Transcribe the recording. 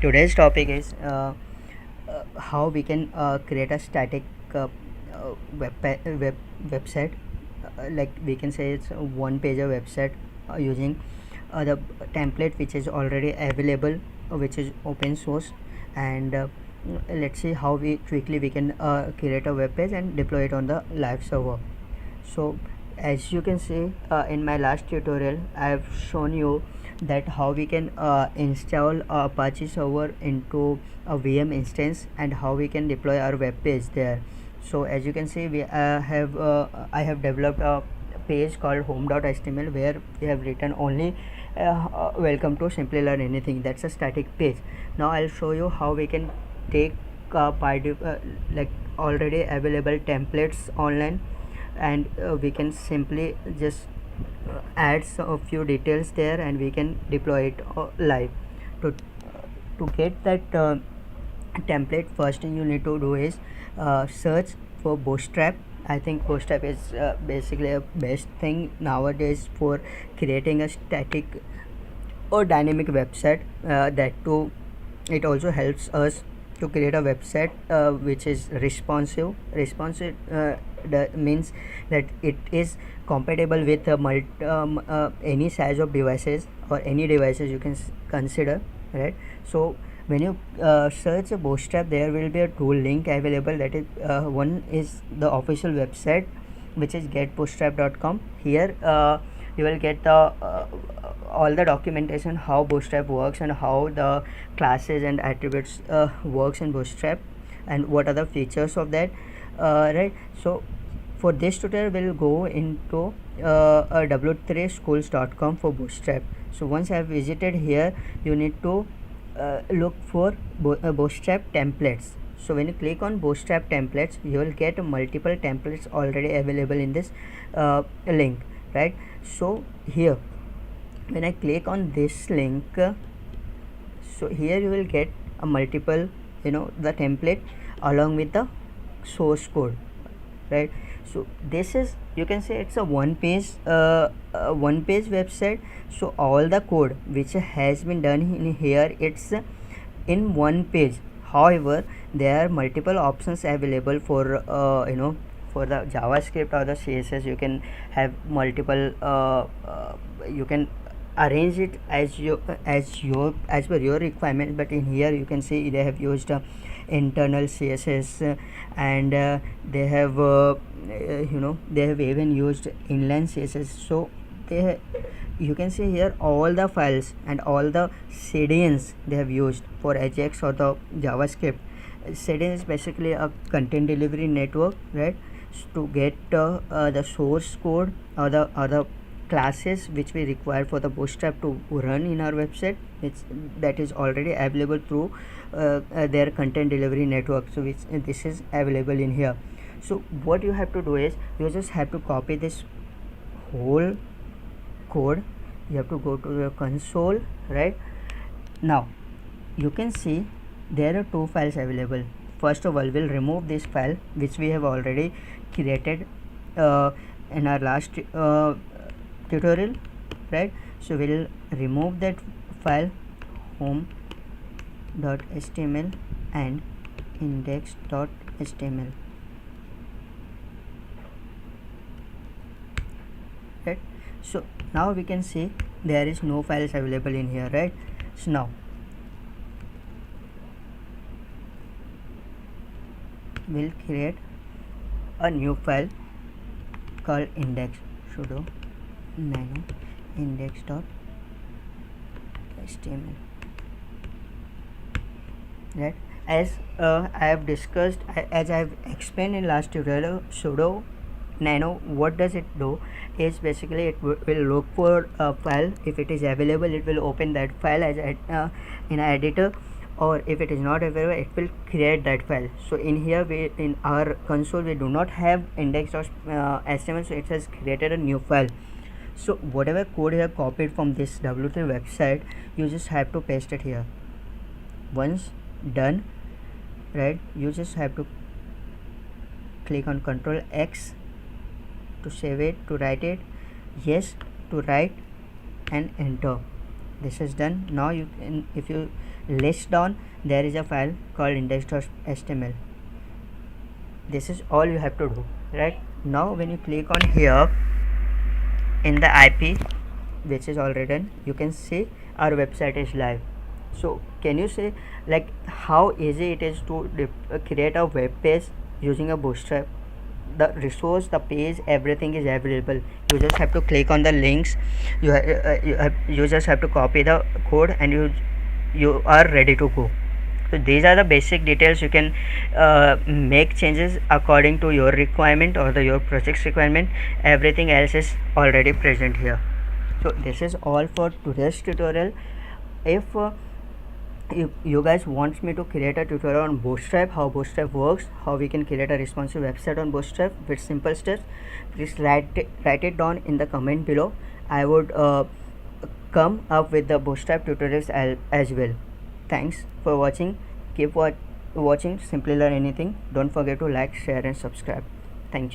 today's topic is how we can create a static website, like we can say it's a one page website using the template which is already available, which is open source. And let's see how we quickly we can create a web page and deploy it on the live server. So as you can see, in my last tutorial I have shown you that how we can install Apache server into a VM instance and how we can deploy our web page there. So as you can see, we I have developed a page called home.html where we have written only welcome to Simply Learn Anything. That's a static page. Now I'll show you how we can take like already available templates online, and we can simply just add a few details there and we can deploy it live. To get that template, first thing you need to do is search for Bootstrap. I think Bootstrap is basically a best thing nowadays for creating a static or dynamic website. That too, it also helps us to create a website which is responsive. That means that it is compatible with any size of devices or any devices you can consider, right? So when you search a Bootstrap, there will be a tool link available. That is one is the official website, which is getbootstrap.com. Here you will get the all the documentation how Bootstrap works and how the classes and attributes works in Bootstrap and what are the features of that, right? So for this tutorial we'll go into w3schools.com for Bootstrap. So once I have visited here, you need to look for Bootstrap templates. So when you click on Bootstrap templates, you will get multiple templates already available in this link, right? So here when I click on this link, so here you will get a multiple, the template along with the source code, right? So this is, you can say it's a one page website. So all the code which has been done in here, it's in one page. However, there are multiple options available for for the JavaScript or the CSS. You can have multiple you can arrange it as per your requirement. But in here you can see they have used internal CSS, and they have they have even used inline CSS. So you can see here all the files and all the CDNs they have used for Ajax or the JavaScript. CDN is basically a content delivery network, right? To get the source code or the classes which we require for the Bootstrap to run in our website, that is already available through their content delivery network. So this is available in here. So what you have to do is you just have to copy this whole code. You have to go to your console. Right now you can see there are two files available. First of all, we'll remove this file which we have already created in our last tutorial, right? So we'll remove that file, home.html and index.html, right? So now we can see there is no files available in here, right? So now we'll create a new file called index, sudo nano index.html, right? As I have discussed, as I have explained in last tutorial, sudo nano, what does it do is basically it will look for a file. If it is available, it will open that file as in an editor, or if it is not available, it will create that file. So in here in our console we do not have index.html, so it has created a new file. So whatever code you have copied from this W3 website, you just have to paste it here. Once done, right, you just have to click on Ctrl X to save it, to write it, yes to write, and enter. this is done. Now you can, if you list down, there is a file called index.html. This is all you have to do. Right now when you click on here in the IP which is already done, you can see our website is live. So can you say like how easy it is to create a web page using a Bootstrap? The resource, the page, everything is available. You just have to click on the links. You just have to copy the code and you are ready to go. So these are the basic details. You can make changes according to your requirement or your project's requirement. Everything else is already present here. So this is all for today's tutorial. If you guys want me to create a tutorial on Bootstrap, how Bootstrap works, how we can create a responsive website on Bootstrap with simple steps, please write it down in the comment below. I would come up with the Bootstrap tutorials as well. Thanks for watching. Keep watching Simply Learn Anything. Don't forget to like, share and subscribe. Thank you.